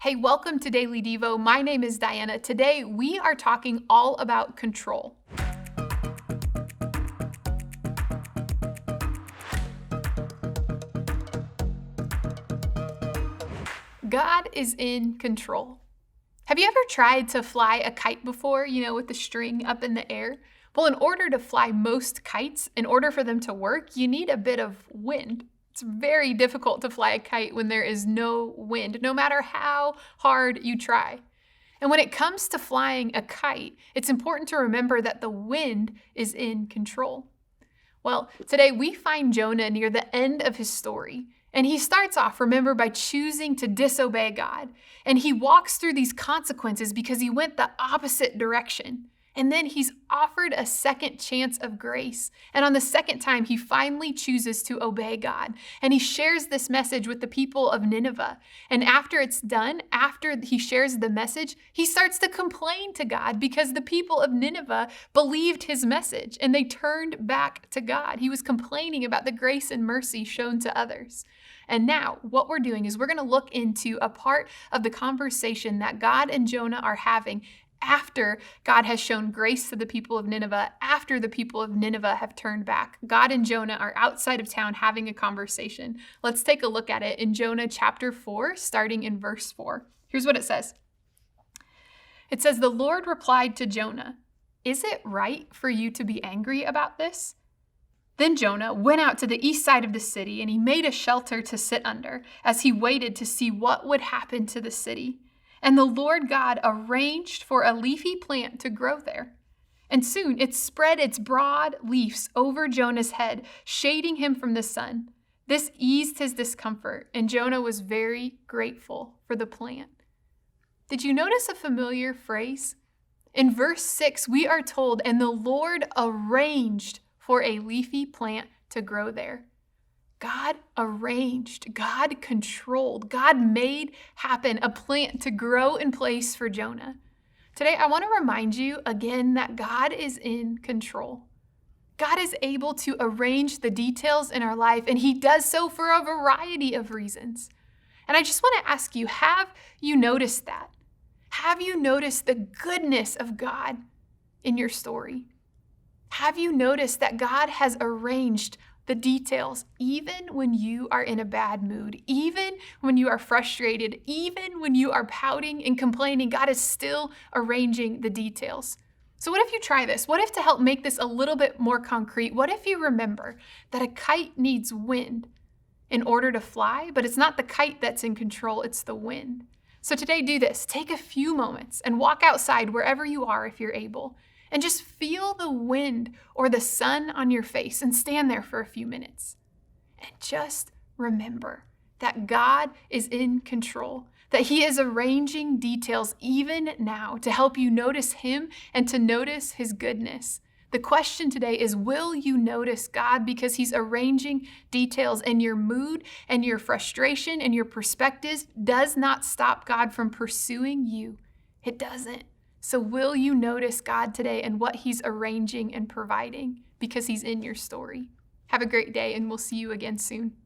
Hey, welcome to Daily Devo. My name is Diana. Today we are talking all about control. God is in control. Have you ever tried to fly a kite before, with the string up in the air? Well, in order to fly most kites, in order for them to work, you need a bit of wind. It's very difficult to fly a kite when there is no wind, no matter how hard you try. And when it comes to flying a kite, it's important to remember that the wind is in control. Well, today we find Jonah near the end of his story. And he starts off, remember, by choosing to disobey God. And he walks through these consequences because he went the opposite direction. And then he's offered a second chance of grace. And on the second time, he finally chooses to obey God. And he shares this message with the people of Nineveh. And after it's done, after he shares the message, he starts to complain to God because the people of Nineveh believed his message and they turned back to God. He was complaining about the grace and mercy shown to others. And now what we're doing is we're going to look into a part of the conversation that God and Jonah are having after God has shown grace to the people of Nineveh, after the people of Nineveh have turned back. God and Jonah are outside of town having a conversation. Let's take a look at it in Jonah chapter 4, starting in verse 4. Here's what it says. It says, "The Lord replied to Jonah, 'Is it right for you to be angry about this?' Then Jonah went out to the east side of the city, and he made a shelter to sit under as he waited to see what would happen to the city. And the Lord God arranged for a leafy plant to grow there. And soon it spread its broad leaves over Jonah's head, shading him from the sun. This eased his discomfort, and Jonah was very grateful for the plant." Did you notice a familiar phrase? In verse 6, we are told, "And the Lord arranged for a leafy plant to grow there." God arranged, God controlled, God made happen a plant to grow in place for Jonah. Today, I want to remind you again that God is in control. God is able to arrange the details in our life, and he does so for a variety of reasons. And I just want to ask you, have you noticed that? Have you noticed the goodness of God in your story? Have you noticed that God has arranged the details, even when you are in a bad mood, even when you are frustrated, even when you are pouting and complaining, God is still arranging the details. So what if you try this? What if, to help make this a little bit more concrete, what if you remember that a kite needs wind in order to fly, but it's not the kite that's in control, it's the wind. So today, do this. Take a few moments and walk outside wherever you are if you're able. And just feel the wind or the sun on your face and stand there for a few minutes. And just remember that God is in control, that he is arranging details even now to help you notice him and to notice his goodness. The question today is, will you notice God because he's arranging details, and your mood and your frustration and your perspectives does not stop God from pursuing you. It doesn't. So will you notice God today and what he's arranging and providing because he's in your story? Have a great day, and we'll see you again soon.